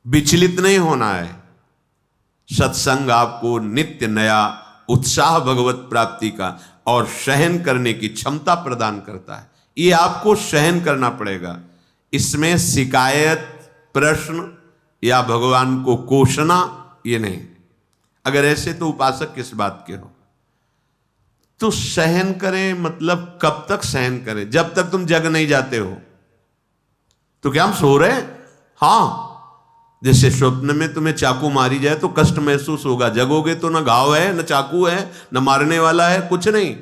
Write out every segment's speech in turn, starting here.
विचलित नहीं होना है। सत्संग आपको नित्य नया उत्साह भगवत प्राप्ति का और सहन करने की क्षमता प्रदान करता है। ये आपको सहन करना पड़ेगा। इसमें शिकायत, प्रश्न या भगवान को कोसना ये नहीं। अगर ऐसे तो उपासक किस बात के हो। तो सहन करें मतलब कब तक सहन करें? जब तक तुम जग नहीं जाते हो। तो क्या हम सो रहे हैं? हाँ, जैसे स्वप्न में तुम्हें चाकू मारी जाए तो कष्ट महसूस होगा। जगोगे तो न घाव है, न चाकू है, न मारने वाला है, कुछ नहीं।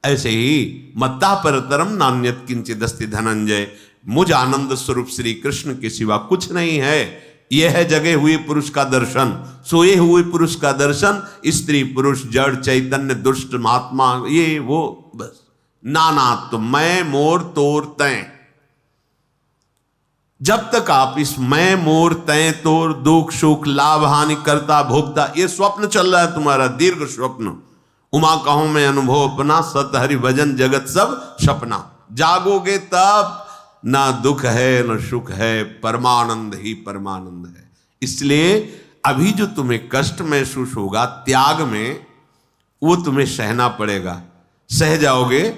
ऐसे ही मत्ता परतरम नान्यत किंचित अस्ति धनंजय, मुझ आनंद स्वरूप श्री कृष्ण के सिवा कुछ नहीं है। यह है जगे हुए पुरुष का दर्शन, सोए हुए पुरुष का दर्शन, स्त्री पुरुष जड़ चैतन्य दुष्ट महात्मा ये वो बस नाना तो मैं मोर तोर तय। जब तक आप इस मैं मोर तय तोर दुख सुख लाभ हानि करता भोगता ये स्वप्न चल रहा है तुम्हारा दीर्घ स्वप्न। उमा कहूं मैं अनुभव अपना, सत हरि भजन जगत सब सपना। जागोगे तब ना दुख है न सुख है, परमानंद ही परमानंद है। इसलिए अभी जो तुम्हें कष्ट महसूस होगा त्याग में, वो तुम्हें सहना पड़ेगा। सह जाओगे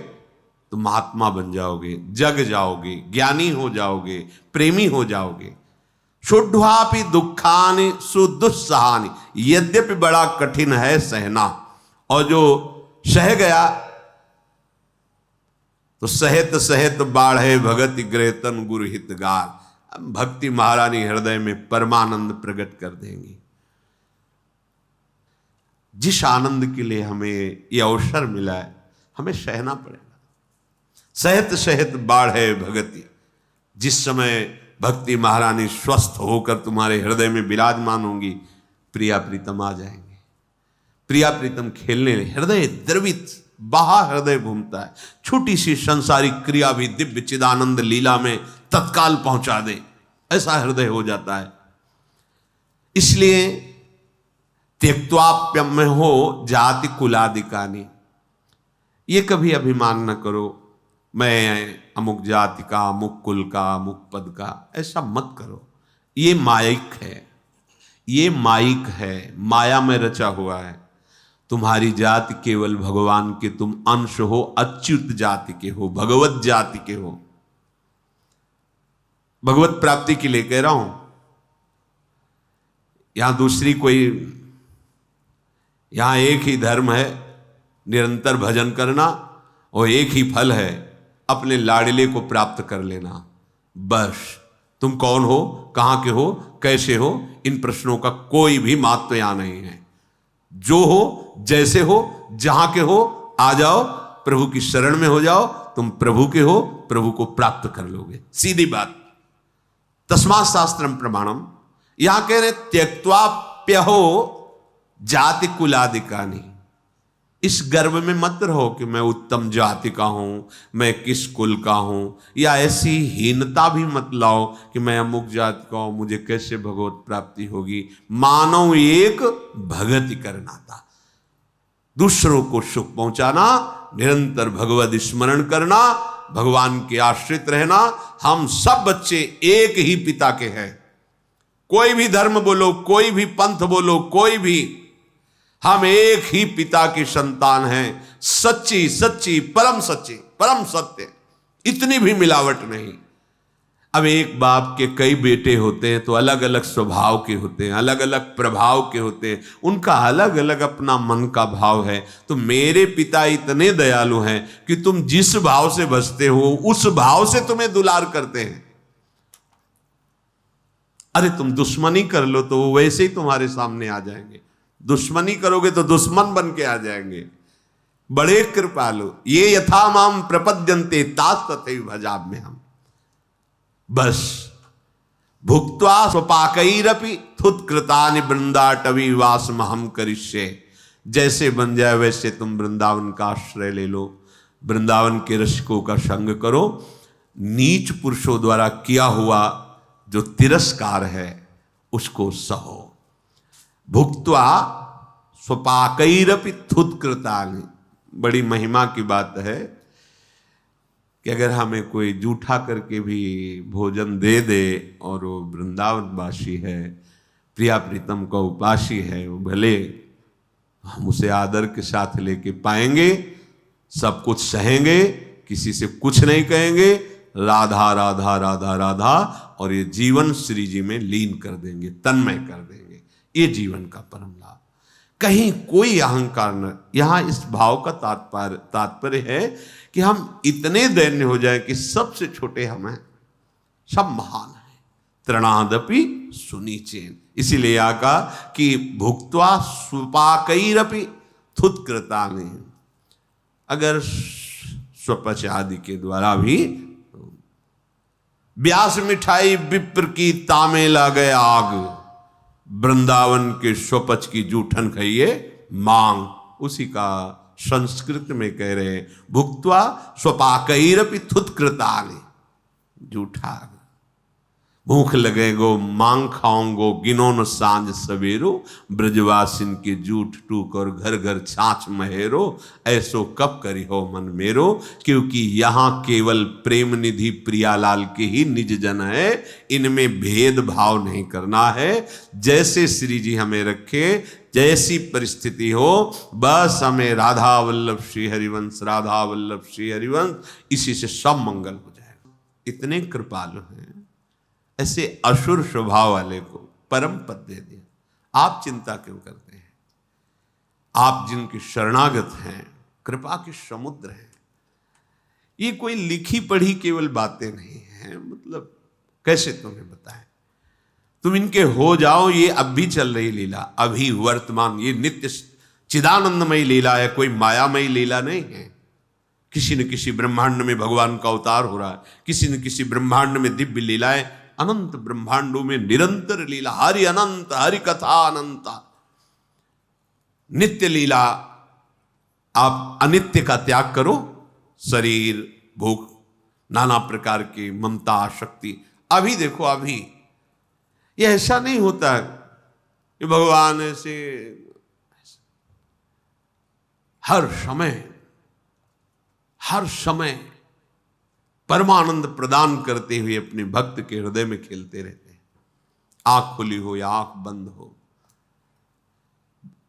तो महात्मा बन जाओगे, जग जाओगे, ज्ञानी हो जाओगे, प्रेमी हो जाओगे। शुद्धापि दुखानि सुदुस्सहानि, यद्यपि बड़ा कठिन है सहना। और जो सह गया तो सहित सहित बाढ़े भगति ग्रहतन गुरु हितगार। भक्ति महारानी हृदय में परमानंद प्रकट कर देंगी। जिस आनंद के लिए हमें यह अवसर मिला है हमें सहना पड़ेगा। सहित सहित बाढ़े भगति, जिस समय भक्ति महारानी स्वस्थ होकर तुम्हारे हृदय में विराजमान होंगी, प्रिया प्रीतम आ जाएंगे। प्रिया प्रीतम खेलने हृदय द्रवित बाहा हृदय घूमता है। छोटी सी संसारिक क्रिया भी दिव्य चिदानंद लीला में तत्काल पहुंचा दे, ऐसा हृदय हो जाता है। इसलिए त्यक्त्वाप्यम में हो जाति कुलादिकानी, ये कभी अभिमान न करो मैं अमुक जाति का, अमुक कुल का, अमुक पद का, ऐसा मत करो। ये मायिक है, ये मायिक है, माया में रचा हुआ है। तुम्हारी जाति केवल भगवान के तुम अंश हो, अच्युत जाति के हो, भगवत जाति के हो। भगवत प्राप्ति के लिए कह रहा हूं। यहां दूसरी कोई, यहां एक ही धर्म है, निरंतर भजन करना, और एक ही फल है, अपने लाडले को प्राप्त कर लेना। बस तुम कौन हो, कहां के हो, कैसे हो, इन प्रश्नों का कोई भी महत्व यहां नहीं है। जो हो, जैसे हो, जहां के हो, आ जाओ, प्रभु की शरण में हो जाओ, तुम प्रभु के हो, प्रभु को प्राप्त कर लोगे। सीधी बात। तस्मात् शास्त्रम प्रमाणम। यहां कह रहे त्यक्त्वाप्यहो जाति कुलादिकानि। इस गर्व में मत रहो कि मैं उत्तम जाति का हूं, मैं किस कुल का हूं, या ऐसी हीनता भी मत लाओ कि मैं अमुक जाति का हूं, मुझे कैसे भगवत प्राप्ति होगी। मानव एक भगति करना था, दूसरों को सुख पहुंचाना, निरंतर भगवत स्मरण करना, भगवान के आश्रित रहना। हम सब बच्चे एक ही पिता के हैं। कोई भी धर्म बोलो, कोई भी पंथ बोलो, कोई भी, हम एक ही पिता की संतान हैं। सच्ची सच्ची परम सच्ची परम सत्य, इतनी भी मिलावट नहीं। अब एक बाप के कई बेटे होते हैं तो अलग अलग स्वभाव के होते हैं, अलग अलग प्रभाव के होते हैं, उनका अलग अलग अपना मन का भाव है। तो मेरे पिता इतने दयालु हैं कि तुम जिस भाव से बसते हो उस भाव से तुम्हें दुलार करते हैं। अरे तुम दुश्मनी कर लो तो वो वैसे ही तुम्हारे सामने आ जाएंगे, दुश्मनी करोगे तो दुश्मन बन के आ जाएंगे। बड़े कृपालु, ये यथा माम प्रपद्यन्ते तास तथैव भजाम्यहम् हम। बस भुक्त्वा स्वपाकैरपि थुत्कृतानि वृंदाटवी वासमहं करिष्ये। जैसे बन जाए वैसे तुम वृंदावन का आश्रय ले लो, वृंदावन के रसिकों का संग करो। नीच पुरुषों द्वारा किया हुआ जो तिरस्कार है उसको सहो। भुक्त्वा स्वपाकैरपि थुत्कृतानि, बड़ी महिमा की बात है। कि अगर हमें कोई जूठा करके भी भोजन दे दे और वो वृंदावनवासी है, प्रिया प्रीतम का उपासी है, वो भले हम उसे आदर के साथ लेके पाएंगे, सब कुछ सहेंगे, किसी से कुछ नहीं कहेंगे, राधा राधा राधा राधा, और ये जीवन श्री जी में लीन कर देंगे, तन्मय कर देंगे। ये जीवन का परम लाभ। कहीं कोई अहंकार न। यहां इस भाव का तात्पर्य है कि हम इतने दैन्य हो जाए कि सबसे छोटे हम हैं, सब महान हैं। तृणादपि सुनीचेन, इसीलिए आका कि भुक्त्वा स्वपाकैरपि थुत्कृतानि, अगर स्वपच आदि के द्वारा भी ब्यास मिठाई विप्र की तामे ला गए आग, वृंदावन के स्वपच की जूठन खाइए मांग। उसी का संस्कृत में कह रहे हैं, भुक्त्वा स्वपाकैरपि थुत्कृतानि, जूठा भूख लगेगो मांग खाऊंगो, गिनो न सांझ सवेरो, ब्रजवासिन के जूठ टूक और घर घर छाछ महेरो, ऐसो कब करी हो मन मेरो, क्योंकि यहाँ केवल प्रेम निधि प्रियालाल के ही निज जन है, इनमें भेदभाव नहीं करना है। जैसे श्री जी हमें रखे, जैसी परिस्थिति हो, बस हमें राधा वल्लभ श्री हरिवंश, राधा वल्लभ श्री हरिवंश, इसी से सब मंगल हो जाएगा। इतने कृपालु हैं, ऐसे असुर स्वभाव वाले को परम पद दे दिया। आप चिंता क्यों करते हैं? आप जिनके शरणागत हैं, कृपा के समुद्र हैं। ये कोई लिखी पढ़ी केवल बातें नहीं हैं, मतलब कैसे तुम्हें बताएं, तुम इनके हो जाओ। ये अब भी चल रही लीला, अभी वर्तमान, ये नित्य चिदानंदमयी लीला है, कोई मायामयी लीला नहीं है। किसी न किसी ब्रह्मांड में भगवान का अवतार हो रहा है, किसी न किसी ब्रह्मांड में दिव्य लीलाएं, अनंत ब्रह्मांडों में निरंतर लीला, हरि अनंत, हरि कथा अनंता, नित्य लीला। आप अनित्य का त्याग करो, शरीर, भूख, नाना प्रकार की ममता, शक्ति। अभी देखो, अभी ये ऐसा नहीं होता कि भगवान ऐसे हर समय परमानंद प्रदान करते हुए अपने भक्त के हृदय में खेलते रहते हैं, आंख खुली हो या आंख बंद हो।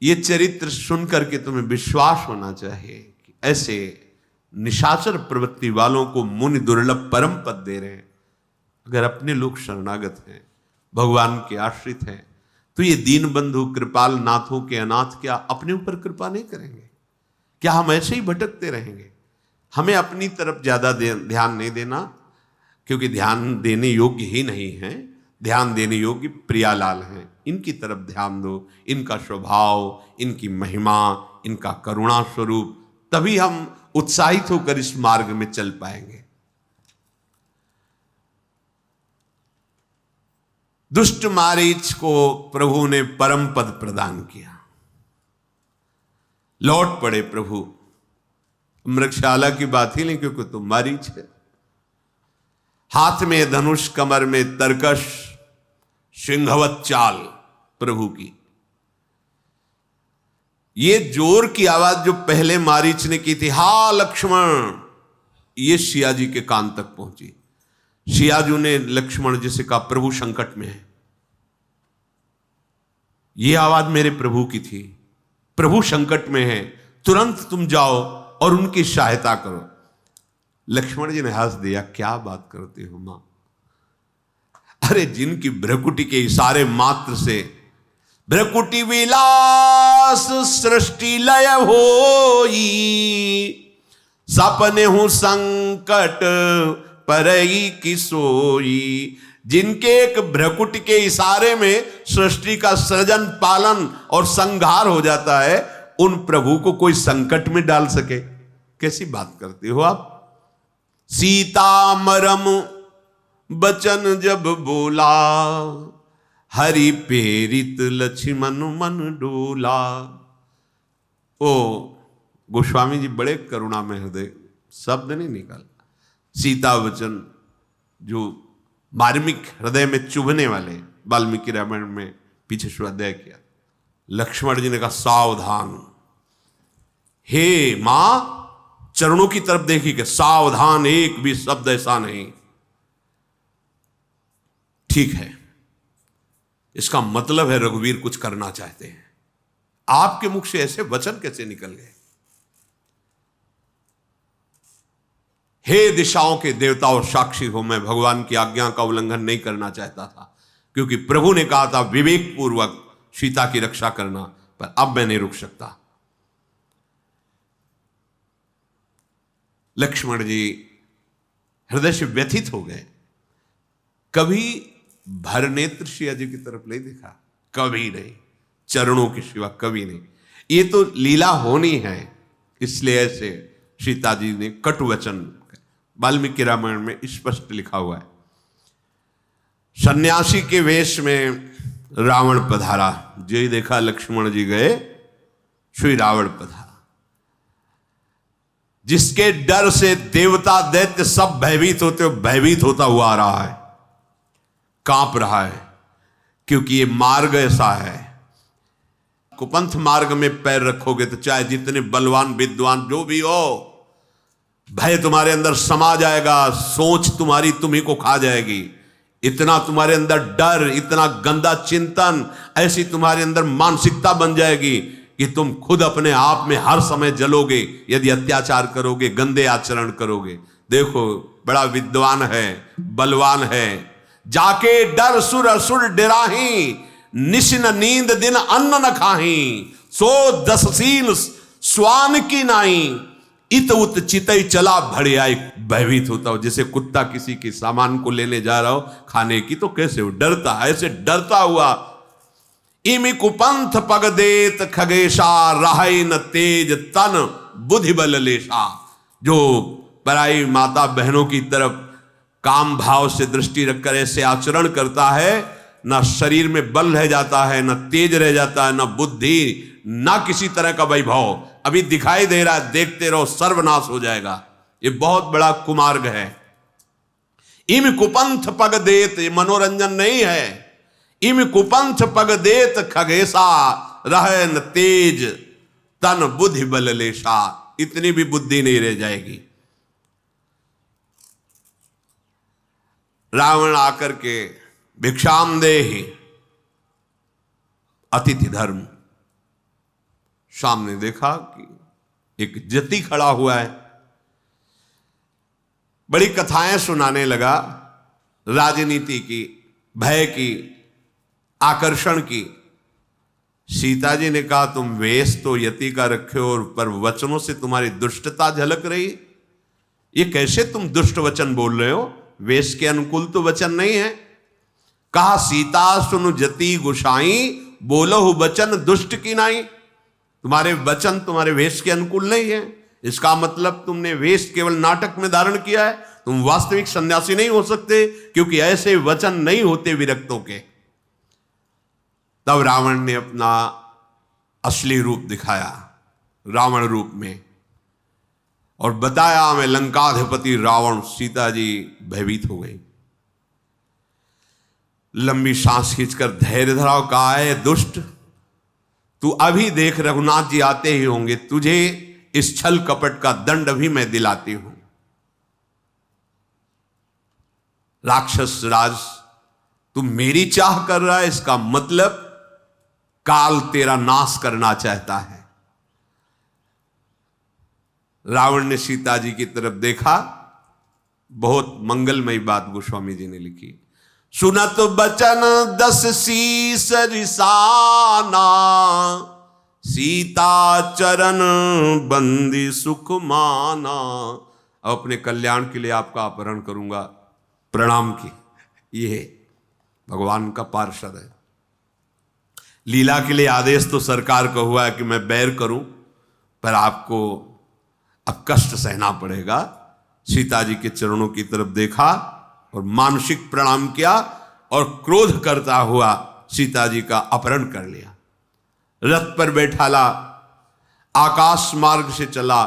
ये चरित्र सुन करके तुम्हें विश्वास होना चाहिए कि ऐसे निशाचर प्रवृत्ति वालों को मुनि दुर्लभ परम पद दे रहे हैं। अगर अपने लोग शरणागत हैं, भगवान के आश्रित हैं, तो ये दीन बंधु कृपाल नाथों के अनाथ क्या अपने ऊपर कृपा नहीं करेंगे? क्या हम ऐसे ही भटकते रहेंगे? हमें अपनी तरफ ज्यादा ध्यान नहीं देना, क्योंकि ध्यान देने योग्य ही नहीं है। ध्यान देने योग्य प्रियालाल हैं, इनकी तरफ ध्यान दो, इनका स्वभाव, इनकी महिमा, इनका करुणा स्वरूप, तभी हम उत्साहित होकर इस मार्ग में चल पाएंगे। दुष्ट मारीच को प्रभु ने परम पद प्रदान किया, लौट पड़े प्रभु। मृगशाला की बात ही नहीं, क्योंकि तुम मारीच है। हाथ में धनुष, कमर में तरकश, सिंहवत चाल प्रभु की। ये जोर की आवाज जो पहले मारीच ने की थी, हा लक्ष्मण, ये सिया जी के कान तक पहुंची। सियाजू ने लक्ष्मण जी से कहा, प्रभु संकट में है। ये आवाज मेरे प्रभु की थी, प्रभु संकट में है, तुरंत तुम जाओ और उनकी सहायता करो। लक्ष्मण जी ने हंस दिया, क्या बात करते हो मां? अरे जिनकी भ्रकुटी के इशारे मात्र से भ्रकुटी विलास सृष्टि लय होई, सपने हूं संकट परई की सोई। जिनके एक भ्रकुटी के इशारे में सृष्टि का सृजन, पालन और संहार हो जाता है, उन प्रभु को कोई संकट में डाल सके? कैसी बात करते हो आप? सीता मरम बचन जब बोला, हरि प्रेरित लक्ष्मण मन डोला। ओ गोस्वामी जी बड़े करुणा में हृदय, शब्द नहीं निकल। सीता वचन जो मार्मिक, हृदय में चुभने वाले, वाल्मीकि रामायण में पीछे स्वाध्याय किया। लक्ष्मण जी ने कहा, सावधान, हे मां, चरणों की तरफ देखी कि सावधान, एक भी शब्द ऐसा नहीं। ठीक है, इसका मतलब है रघुवीर कुछ करना चाहते हैं। आपके मुख से ऐसे वचन कैसे निकल गए? हे दिशाओं के देवता और साक्षी हो, मैं भगवान की आज्ञा का उल्लंघन नहीं करना चाहता था, क्योंकि प्रभु ने कहा था विवेक पूर्वक सीता की रक्षा करना, पर अब मैं नहीं रुक सकता। लक्ष्मण जी हृदय से व्यथित हो गए। कभी भरनेत्र सिया जी की तरफ नहीं देखा, कभी नहीं, चरणों के सिवा कभी नहीं। ये तो लीला होनी है, इसलिए ऐसे सीता जी ने कटु वचन, वाल्मीकि रामायण में स्पष्ट लिखा हुआ है। सन्यासी के वेश में रावण पधारा, जो ही देखा लक्ष्मण जी गए, श्री रावण पधारा। जिसके डर से देवता दैत्य सब भयभीत होते, भयभीत होता हुआ आ रहा है, कांप रहा है, क्योंकि ये मार्ग ऐसा है। कुपंथ मार्ग में पैर रखोगे तो चाहे जितने बलवान विद्वान जो भी हो, भय तुम्हारे अंदर समा जाएगा, सोच तुम्हारी तुम्ही को खा जाएगी। इतना तुम्हारे अंदर डर, इतना गंदा चिंतन, ऐसी तुम्हारे अंदर मानसिकता बन जाएगी कि तुम खुद अपने आप में हर समय जलोगे यदि अत्याचार करोगे, गंदे आचरण करोगे। देखो, बड़ा विद्वान है, बलवान है, जाके डर सुर असुर डराही, निशिन नींद दिन अन्न न खाही, सो दसशील स्वान की नाई, इत उत चितई चला भड़े आई। भयभीत होता हो, जैसे कुत्ता किसी के सामान को लेने जा रहा हो खाने की, तो कैसे हो, डरता, ऐसे डरता हुआ। इमि कुपंथ पग देत खगेशा, राहै न तेज तन बुद्धि बल लेशा। जो पराई माता बहनों की तरफ काम भाव से दृष्टि रखकर ऐसे आचरण करता है, ना शरीर में बल रह जाता है, ना तेज रह जाता है, ना बुद्धि, ना किसी तरह का वैभव। अभी दिखाई दे रहा है, देखते रहो, सर्वनाश हो जाएगा। ये बहुत बड़ा कुमार्ग है। इम कुपंथ पग देत, ये मनोरंजन नहीं है। इम कुपंथ पग देत खगेशा, रह न तेज तन बुद्धि बल लेशा। इतनी भी बुद्धि नहीं रह जाएगी। रावण आकर के भिक्षाम देहि, अतिथि धर्म, सामने देखा कि एक जति खड़ा हुआ है, बड़ी कथाएं सुनाने लगा, राजनीति की, भय की, आकर्षण की। सीता जी ने कहा तुम वेश तो यति का रखे हो, पर वचनों से तुम्हारी दुष्टता झलक रही। ये कैसे तुम दुष्ट वचन बोल रहे हो? वेश के अनुकूल तो वचन नहीं है। कहा सीता सुनु जति गुसाई, बोलो वचन दुष्ट की नाई। तुम्हारे वचन तुम्हारे वेश के अनुकूल नहीं है। इसका मतलब तुमने वेश केवल नाटक में धारण किया है, तुम वास्तविक सन्यासी नहीं हो सकते, क्योंकि ऐसे वचन नहीं होते विरक्तों के। तब रावण ने अपना असली रूप दिखाया, रावण रूप में, और बताया मैं लंकाधिपति रावण। सीता जी भयभीत हो गई, लंबी सांस खींचकर धैर्य धराओ। कहा है दुष्ट, तू अभी देख रघुनाथ जी आते ही होंगे, तुझे इस छल कपट का दंड भी मैं दिलाती हूं। राक्षस राज, तू मेरी चाह कर रहा है, इसका मतलब काल तेरा नाश करना चाहता है। रावण ने सीता जी की तरफ देखा। बहुत मंगलमयी बात गोस्वामी जी ने लिखी। सुनत बचन दस शीस रिसाना, सीता चरण बंदी सुख माना। अपने कल्याण के लिए आपका अपहरण करूंगा, प्रणाम की। ये भगवान का पार्षद है। लीला के लिए आदेश तो सरकार का हुआ है कि मैं बैर करूं, पर आपको अब कष्ट सहना पड़ेगा। सीता जी के चरणों की तरफ देखा और मानसिक प्रणाम किया, और क्रोध करता हुआ सीता जी का अपहरण कर लिया। रथ पर बैठाला, आकाश मार्ग से चला।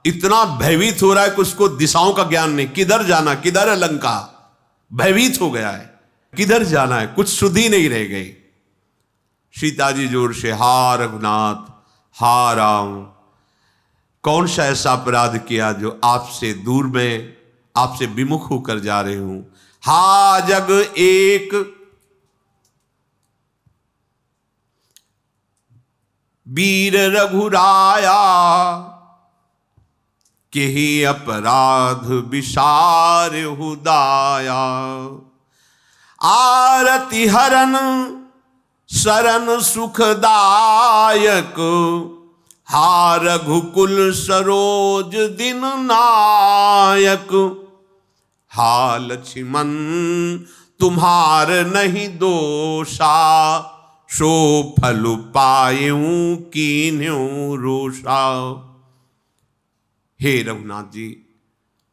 इतना भयभीत हो रहा है कि उसको दिशाओं का ज्ञान नहीं, किधर जाना, किधर है लंका। भयभीत हो गया है, किधर जाना है, कुछ सुधि नहीं रह गई। सीता जी जोर से हा रघुनाथ, हा राम। कौन सा ऐसा अपराध किया जो आपसे दूर में, आपसे विमुख होकर जा रहे हूं। हा जग एक वीर रघुराया, केहि अपराध विसार हुदाया। आरति हरन शरण सुखदायक, हा रघुकुल सरोज दिन नायक। हा लक्ष्मण तुम्हार नहीं दोषा, सो फल पायूं कीन्हूं रोषा। हे रघुनाथ जी,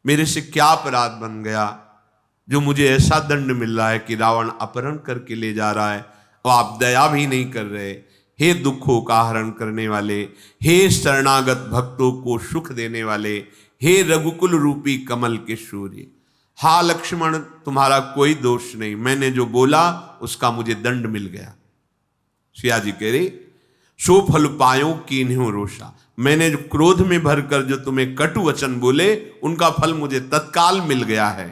मेरे से क्या अपराध बन गया जो मुझे ऐसा दंड मिल रहा है कि रावण अपहरण करके ले जा रहा है और आप दया भी नहीं कर रहे। हे दुखों का हरण करने वाले, हे शरणागत भक्तों को सुख देने वाले, हे रघुकुल रूपी कमल के सूर्य। हा लक्ष्मण तुम्हारा कोई दोष नहीं, मैंने जो बोला उसका मुझे दंड मिल गया। सिया जी कह रहे सो फल पायो कीन्हूं रोषा, मैंने जो क्रोध में भरकर जो तुम्हें कटु वचन बोले उनका फल मुझे तत्काल मिल गया है।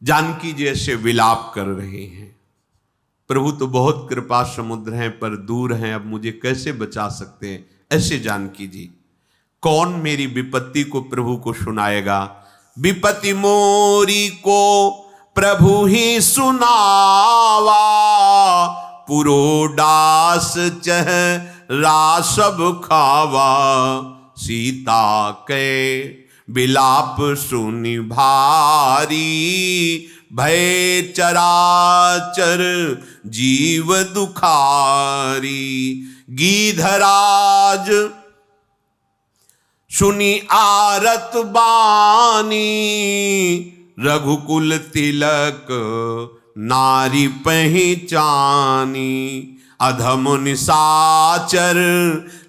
जानकी जैसे विलाप कर रहे हैं, प्रभु तो बहुत कृपा समुद्र हैं पर दूर हैं, अब मुझे कैसे बचा सकते हैं। ऐसे जानकी जी, कौन मेरी विपत्ति को प्रभु को सुनाएगा। विपत्ति मोरी को प्रभु ही सुनावा, पुरोडास चेहरा सब खावा। सीता के विलाप सुनि भारी, भय चराचर जीव दुखारी। गीधराज सुनि आरत बानी, रघुकुल तिलक नारी पहचानी। अधम निशाचर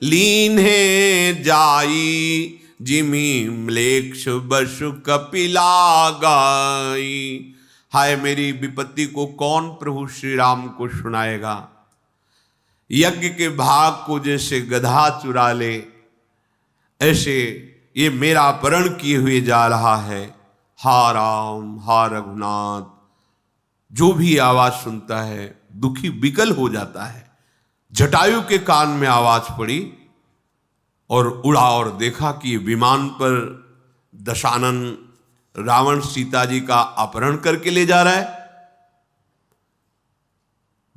लीन्हे जाई, जिमी म्लेच्छ बसु कपिला गाई। हाय मेरी विपत्ति को कौन प्रभु श्री राम को सुनाएगा। यज्ञ के भाग को जैसे गधा चुरा ले, ऐसे ये मेरा अपहरण किए हुए जा रहा है। हा राम हा रघुनाथ, जो भी आवाज सुनता है दुखी विकल हो जाता है। जटायु के कान में आवाज पड़ी और उड़ा और देखा कि ये विमान पर दशानन रावण सीता जी का अपहरण करके ले जा रहा है।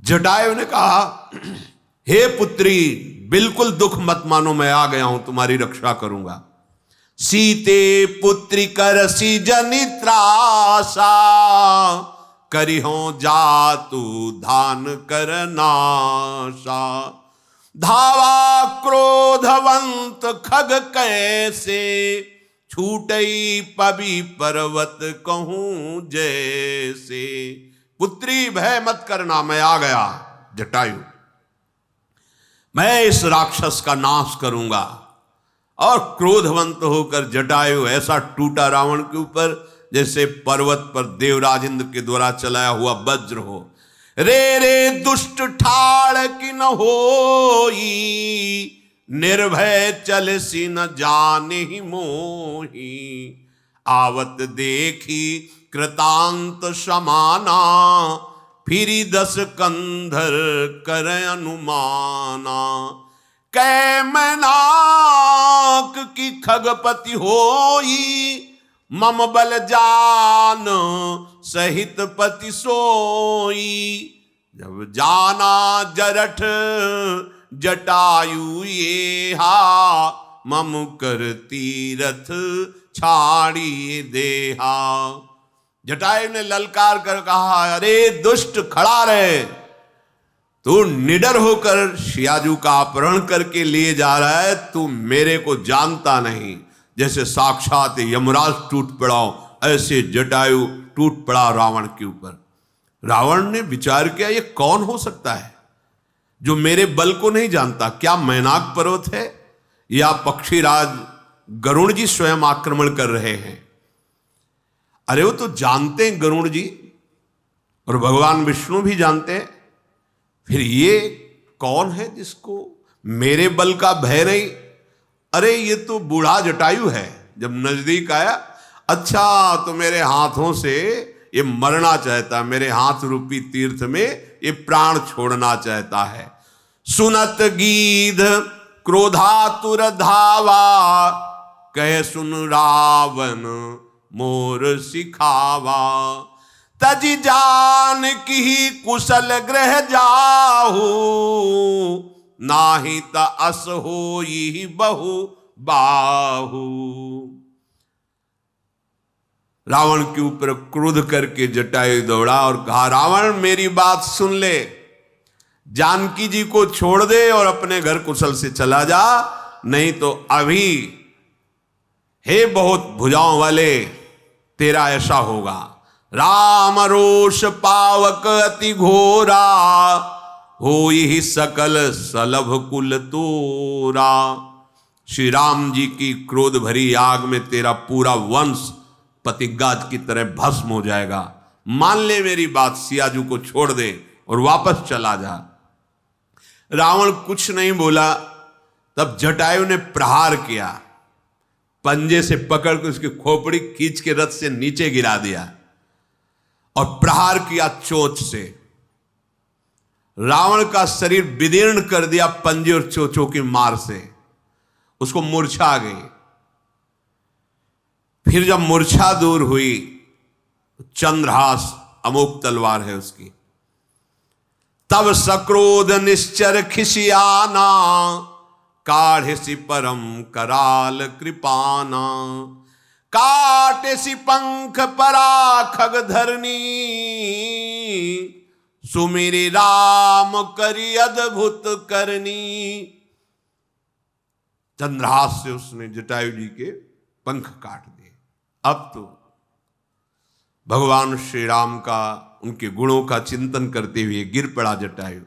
जटायु ने कहा, हे पुत्री बिल्कुल दुख मत मानो, मैं आ गया हूं, तुम्हारी रक्षा करूंगा। सीते पुत्री करसी जनित्रासा, करिहो जातु धान करनाशा। धावा क्रोधवंत खग कैसे, छूटई पवि पर्वत कहूं जैसे। पुत्री भय मत करना, मैं आ गया जटायु, मैं इस राक्षस का नाश करूंगा। और क्रोधवंत होकर जटायु ऐसा टूटा रावण के ऊपर जैसे पर्वत पर देवराज इंद्र के द्वारा चलाया हुआ वज्र हो। रे रे दुष्ट ठाड़ की न होई, निर्भय चल सी न जाने ही मोही। आवत देखी कृतांत समाना, फिरी 10 कंधर कर अनुमाना। कै मैनाक की खगपति होई, मम बल जान सहित पति सोई। जब जाना जरठ जटायु ये हा, मम कर तीरथ छाड़ी देहा। जटायु ने ललकार कर कहा, अरे दुष्ट खड़ा रहे, तू निडर होकर शियाजू का अपहरण करके लिए जा रहा है, तू मेरे को जानता नहीं। जैसे साक्षात यमराज टूट पड़ा ऐसे जटायु टूट पड़ा रावण के ऊपर। रावण ने विचार किया, ये कौन हो सकता है जो मेरे बल को नहीं जानता। क्या मैनाक पर्वत है या पक्षीराज गरुण जी स्वयं आक्रमण कर रहे हैं। अरे वो तो जानते हैं गरुण जी, और भगवान विष्णु भी जानते हैं, फिर ये कौन है जिसको मेरे बल का भय नहीं। अरे ये तो बूढ़ा जटायु है। जब नजदीक आया, अच्छा तो मेरे हाथों से ये मरना चाहता, मेरे हाथ रूपी तीर्थ में ये प्राण छोड़ना चाहता है। सुनत गीध क्रोधातुर धावा, कह सुन रावण मोर सिखावा। तजी जान की कुशल ग्रह जाहू, नाही त अस होई बहु बाहू। रावण के ऊपर क्रोध करके जटायु दौड़ा और कहा, रावण मेरी बात सुन ले, जानकी जी को छोड़ दे और अपने घर कुशल से चला जा, नहीं तो अभी हे बहुत भुजाओं वाले तेरा ऐसा होगा। राम रोष पावक अति घोरा, हो ही सकल सलभ कुल तोरा। श्री राम जी की क्रोध भरी आग में तेरा पूरा वंश पतिगाद की तरह भस्म हो जाएगा। मान ले मेरी बात, सियाजू को छोड़ दे और वापस चला जा। रावण कुछ नहीं बोला। तब जटायु ने प्रहार किया, पंजे से पकड़ के उसकी खोपड़ी खींच के रथ से नीचे गिरा दिया और प्रहार किया चोंच से। रावण का शरीर विदीर्ण कर दिया पंजे और चोंचों की मार से, उसको मूर्छा आ गई। फिर जब मूर्छा दूर हुई, चंद्रहास अमोघ तलवार है उसकी, तब सक्रोध निश्चर खिसियाना, काढ़े सी परम कराल कृपाना। काटे सी पंख परा खग धरनी, सुमिरि राम करी अद्भुत करनी। चंद्रहास से उसने जटायु जी के पंख काट दिए। अब तो भगवान श्री राम का, उनके गुणों का चिंतन करते हुए गिर पड़ा जटायु।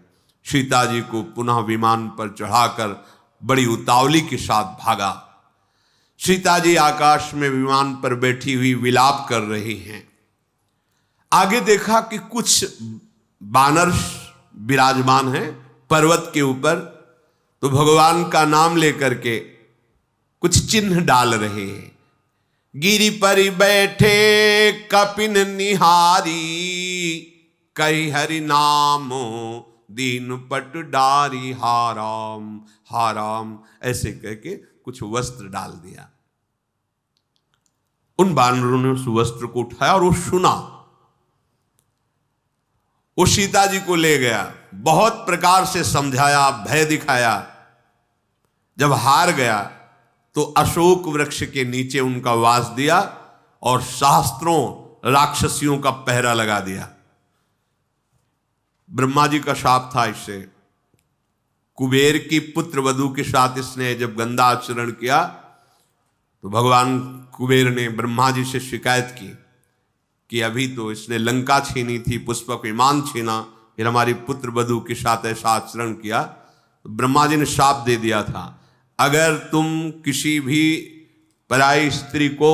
सीता जी को पुनः विमान पर चढ़ाकर बड़ी उतावली के साथ भागा। सीता जी आकाश में विमान पर बैठी हुई विलाप कर रही हैं। आगे देखा कि कुछ बानर विराजमान हैं पर्वत के ऊपर, तो भगवान का नाम लेकर के कुछ चिन्ह डाल रहे हैं। गिरि पर बैठे कपिन निहारी, कही हरि नामो दीन पट डारी। हाराम हाराम ऐसे करके कुछ वस्त्र डाल दिया। उन बानरों ने उस वस्त्र को उठाया और वो सुना। वो सीता जी को ले गया, बहुत प्रकार से समझाया, भय दिखाया। जब हार गया तो अशोक वृक्ष के नीचे उनका वास दिया और सहस्त्रों राक्षसियों का पहरा लगा दिया। ब्रह्मा जी का शाप था इससे। कुबेर की पुत्र वधू के साथ इसने जब गंदा आचरण किया तो भगवान कुबेर ने ब्रह्मा जी से शिकायत की कि अभी तो इसने लंका छीनी थी, पुष्पक विमान छीना, फिर हमारी पुत्र वधू के साथ ऐसा आचरण किया। तो ब्रह्मा जी ने शाप दे दिया था, अगर तुम किसी भी पराई स्त्री को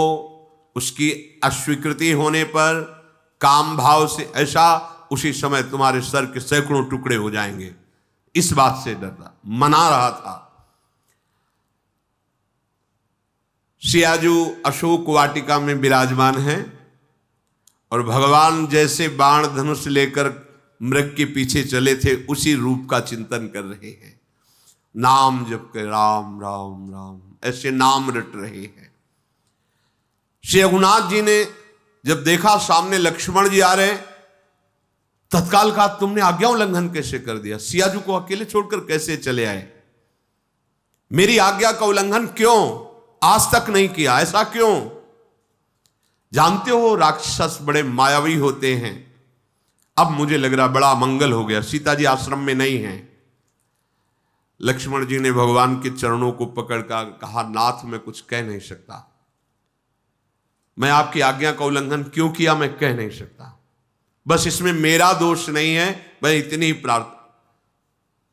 उसकी अस्वीकृति होने पर काम भाव से ऐसा, उसी समय तुम्हारे सर के सैकड़ों टुकड़े हो जाएंगे। इस बात से डरता, मना रहा था। सियाजू अशोक वाटिका में विराजमान है और भगवान जैसे बाण धनुष लेकर मृग के पीछे चले थे, उसी रूप का चिंतन कर रहे हैं। नाम जप के राम राम राम ऐसे नाम रट रहे हैं। श्री रघुनाथ जी ने जब देखा सामने लक्ष्मण जी आ रहे हैं, तत्काल कहा, तुमने आज्ञा उल्लंघन कैसे कर दिया? सियाजू को अकेले छोड़कर कैसे चले आए? मेरी आज्ञा का उल्लंघन क्यों? आज तक नहीं किया, ऐसा क्यों? जानते हो राक्षस बड़े मायावी होते हैं। अब मुझे लग रहा बड़ा मंगल हो गया, सीता जी आश्रम में नहीं है। लक्ष्मण जी ने भगवान के चरणों को पकड़कर कहा, नाथ मैं कुछ कह नहीं सकता, मैं आपकी आज्ञा का उल्लंघन क्यों किया मैं कह नहीं सकता, बस इसमें मेरा दोष नहीं है, मैं इतनी ही प्रार्थना।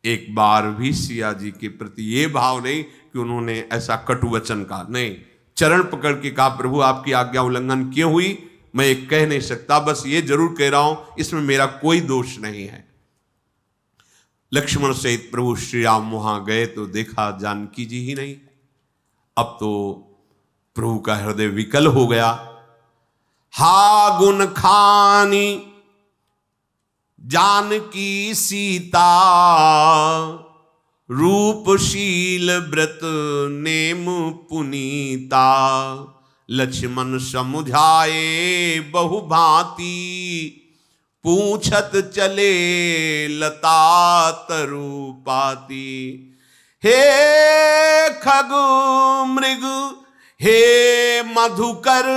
एक बार भी सिया जी के प्रति ये भाव नहीं कि उन्होंने ऐसा कटु वचन कहा, नहीं, चरण पकड़ के कहा, प्रभु आपकी आज्ञा उल्लंघन क्यों हुई मैं ये कह नहीं सकता, बस ये जरूर कह रहा हूं इसमें मेरा कोई दोष नहीं है। लक्ष्मण सहित प्रभु श्री राम वहां गए तो देखा जानकी जी ही नहीं। अब तो प्रभु का हृदय विकल हो गया। हा गुण खानी जानकी सीता, रूपशील व्रत नेम पुनीता। लक्ष्मण समुझाए बहु भांति, पूछत चले लता तरुपाती। हे खगु मृग हे मधुकर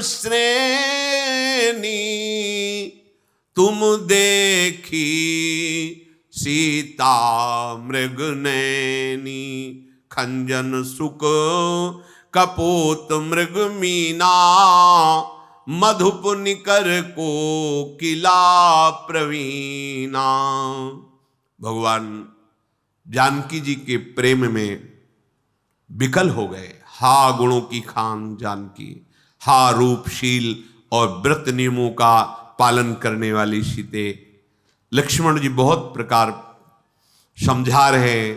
श्रेणी, तुम देखी सीता मृग नैनी। खंजन सुक कपोत मृग मीना, मधुप निकर को किला प्रवीणा। भगवान जानकी जी के प्रेम में विकल हो गए। हा गुणों की खान जानकी, हा रूपशील और व्रत नियमों का पालन करने वाली सीते। लक्ष्मण जी बहुत प्रकार समझा रहे हैं।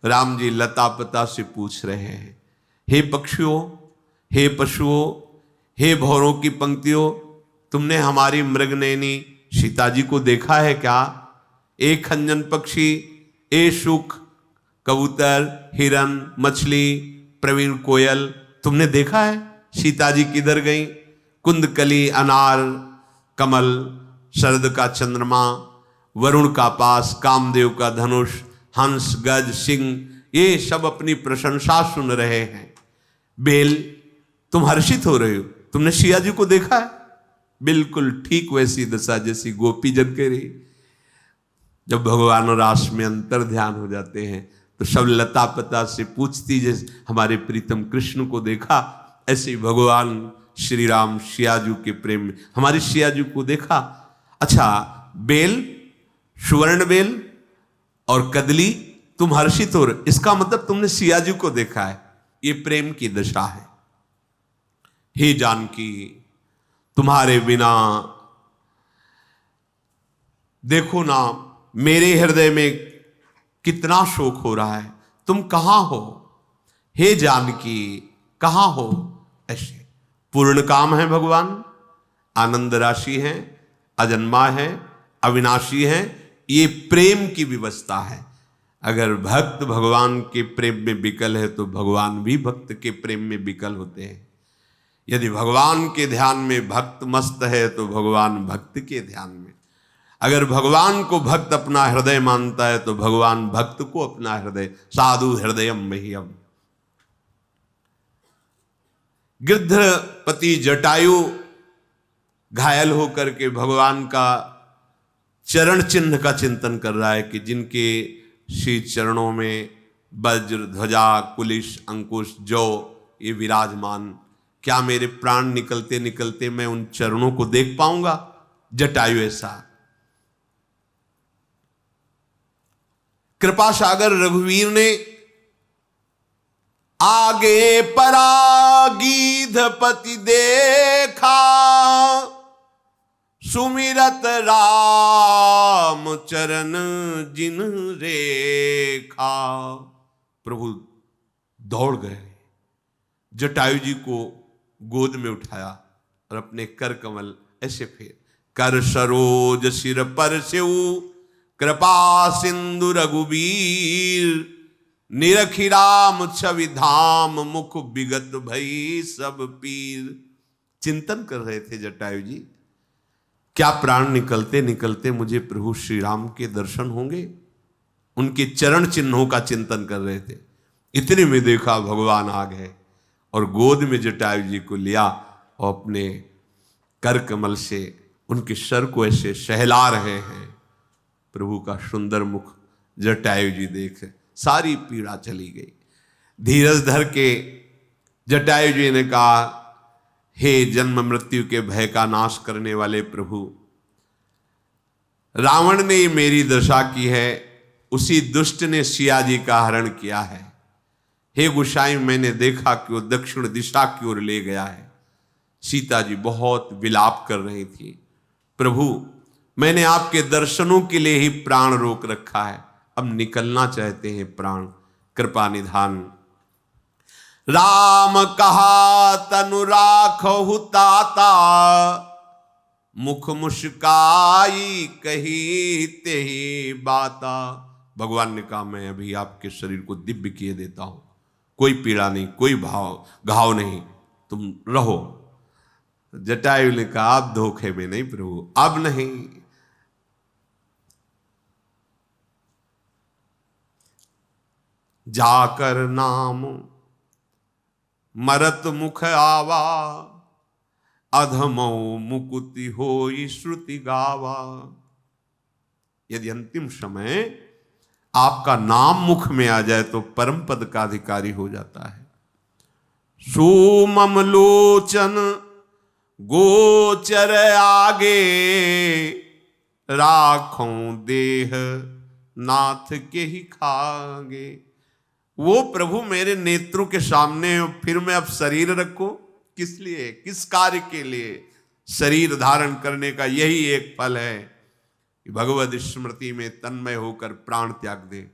राम जी लता पता से पूछ रहे हैं, हे पक्षियों, हे पशुओं, हे भौरों की पंक्तियों, तुमने हमारी मृगनयनी सीता जी को देखा है क्या? ए खंजन पक्षी, ए शुक कबूतर, हिरन, मछली, प्रवीण कोयल, तुमने देखा है सीता जी किधर गई? कुंदकली, अनार, कमल, शरद का चंद्रमा, वरुण का पास, कामदेव का धनुष, हंस, गज, सिंह, ये सब अपनी प्रशंसा सुन रहे हैं। बेल, तुम हर्षित हो रहे हो, तुमने सिया जी को देखा है? बिल्कुल ठीक वैसी दशा जैसी गोपी जन के रही। जब भगवान रास में अंतर ध्यान हो जाते हैं तो सब लता पता से पूछती, जैसे हमारे प्रीतम कृष्ण को देखा, ऐसे ही भगवान श्री राम सियाजू के प्रेम में हमारी सियाजू को देखा। अच्छा, बेल, सुवर्ण बेल और कदली, तुम हर्षित हो रहे, इसका मतलब तुमने सियाजू को देखा है। ये प्रेम की दशा है। हे जानकी, तुम्हारे बिना देखो ना मेरे हृदय में कितना शोक हो रहा है, तुम कहां हो? हे जानकी कहां हो? ऐसे पूर्ण काम है भगवान, आनंद राशि है, अजन्मा है, अविनाशी है। ये प्रेम की व्यवस्था है। अगर भक्त भगवान के प्रेम में विकल है तो भगवान भी भक्त के प्रेम में विकल होते हैं। यदि भगवान के ध्यान में भक्त मस्त है तो भगवान भक्त के ध्यान में, अगर भगवान को भक्त अपना हृदय मानता है तो भगवान भक्त को अपना हृदय, साधु हृदयम मह्यम। गिद्धपति जटायु घायल होकर के भगवान का चरण चिन्ह का चिंतन कर रहा है कि जिनके श्री चरणों में वज्र, ध्वजा, कुलिश, अंकुश, जौ ये विराजमान, क्या मेरे प्राण निकलते निकलते मैं उन चरणों को देख पाऊंगा? जटायु ऐसा। कृपा सागर रघुवीर ने आगे परागीधपति देखा, सुमिरत राम चरण जिन रेखा। प्रभु दौड़ गए, जटायु जी को गोद में उठाया और अपने कर कमल ऐसे फेर, कर सरोज सिर पर सेऊ, कृपा सिंधु रघुबीर, निरखी राम छवि धाम, मुख विगत भई सब पीर। चिंतन कर रहे थे जटायु जी, क्या प्राण निकलते निकलते मुझे प्रभु श्री राम के दर्शन होंगे? उनके चरण चिन्हों का चिंतन कर रहे थे। इतने में देखा भगवान आ गए और गोद में जटायु जी को लिया और अपने कर कमल से उनके सर को ऐसे सहला रहे हैं। प्रभु का सुंदर मुख जटायु जी देख सारी पीड़ा चली गई। धीरज धर के जटायु जी ने कहा, हे जन्म मृत्यु के भय का नाश करने वाले प्रभु, रावण ने मेरी दशा की है, उसी दुष्ट ने सिया जी का हरण किया है। हे गोसाई, मैंने देखा कि वो दक्षिण दिशा की ओर ले गया है। सीता जी बहुत विलाप कर रही थी, प्रभु मैंने आपके दर्शनों के लिए ही प्राण रोक रखा है, अब निकलना चाहते हैं प्राण, कृपा निधान। राम कहा तनु राखहु ताता, मुख मुस्काई कही तेही बाता। भगवान ने कहा मैं अभी आपके शरीर को दिव्य किए देता हूं, कोई पीड़ा नहीं, कोई घाव नहीं, तुम रहो। जटायु ने कहा आप धोखे में नहीं प्रभु, अब नहीं। जाकर नाम मरत मुख आवा, अधमो मुकुति होई श्रुति गावा। यदि अंतिम समय आपका नाम मुख में आ जाए तो परम पद का अधिकारी हो जाता है। सुमम लोचन गोचर आगे, राखों देह नाथ के ही खागे। वो प्रभु मेरे नेत्रों के सामने, फिर मैं अब शरीर रखूं किस लिए, किस कार्य के लिए? शरीर धारण करने का यही एक फल है कि भगवद स्मृति में तन्मय होकर प्राण त्याग दे।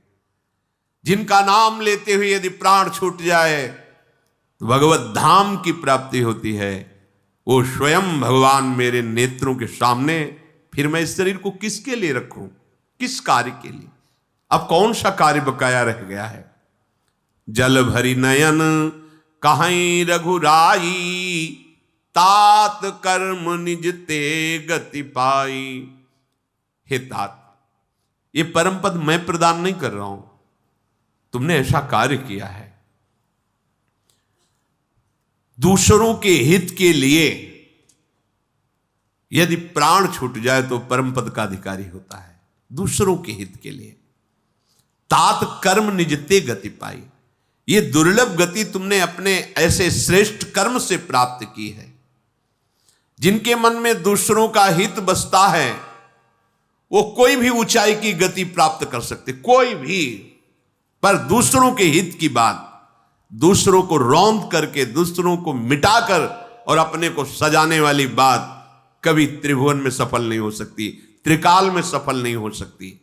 जिनका नाम लेते हुए यदि प्राण छूट जाए तो भगवत धाम की प्राप्ति होती है। वो स्वयं भगवान मेरे नेत्रों के सामने, फिर मैं इस शरीर को किसके लिए रखूं, किस कार्य के लिए? अब कौन सा कार्य बकाया रह गया है? जल भरी नयन कहीं रघुराई, तात कर्म निज ते गति पाई। हे तात, ये परम पद मैं प्रदान नहीं कर रहा हूं, तुमने ऐसा कार्य किया है। दूसरों के हित के लिए यदि प्राण छूट जाए तो परम पद का अधिकारी होता है। दूसरों के हित के लिए तात कर्म निजते गति पाई। ये दुर्लभ गति तुमने अपने ऐसे श्रेष्ठ कर्म से प्राप्त की है। जिनके मन में दूसरों का हित बसता है वो कोई भी ऊंचाई की गति प्राप्त कर सकते, कोई भी। पर दूसरों के हित की बात, दूसरों को रौंद करके, दूसरों को मिटाकर और अपने को सजाने वाली बात कभी त्रिभुवन में सफल नहीं हो सकती, त्रिकाल में सफल नहीं हो सकती।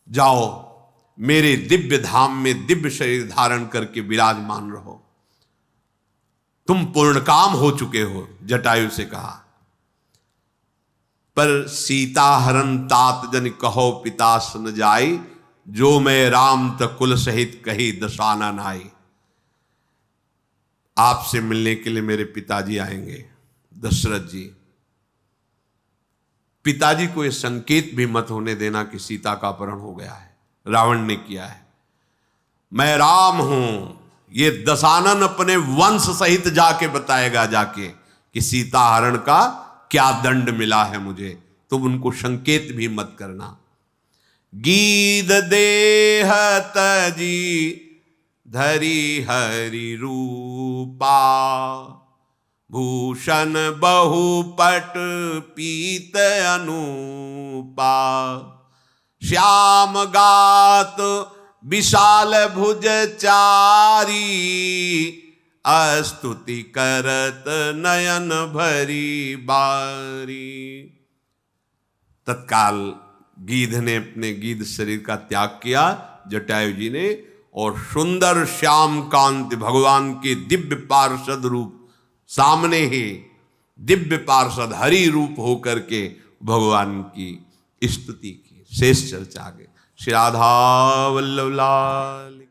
जाओ मेरे दिव्य धाम में दिव्य शरीर धारण करके विराजमान रहो। तुम पूर्ण काम हो चुके हो, जटायु से कहा। पर सीता हरण तात जन कहो पिता सन जाई, जो मैं राम तकुल सहित कही दशाना नाई। आपसे मिलने के लिए मेरे पिताजी आएंगे, दशरथ जी। पिताजी को यह संकेत भी मत होने देना कि सीता का अपहरण हो गया है, रावण ने किया है। मैं राम हूं, ये दशानन अपने वंश सहित जाके बताएगा, जाके कि सीता हरण का क्या दंड मिला है मुझे। तुम उनको संकेत भी मत करना। गीध देह तजी धरी हरि रूपा, भूषण बहुपट पीत अनूपा। श्याम गात विशाल भुज चारी, अस्तुति करत नयन भरी बारी। तत्काल गीध ने अपने गीध शरीर का त्याग किया, जटायु जी ने, और सुंदर श्याम कांति भगवान के दिव्य पार्षद रूप सामने ही, दिव्य पार्षद हरि रूप होकर के भगवान की स्तुति की। शेष चर्चा आगे। श्री राधा वल्लभ लाल।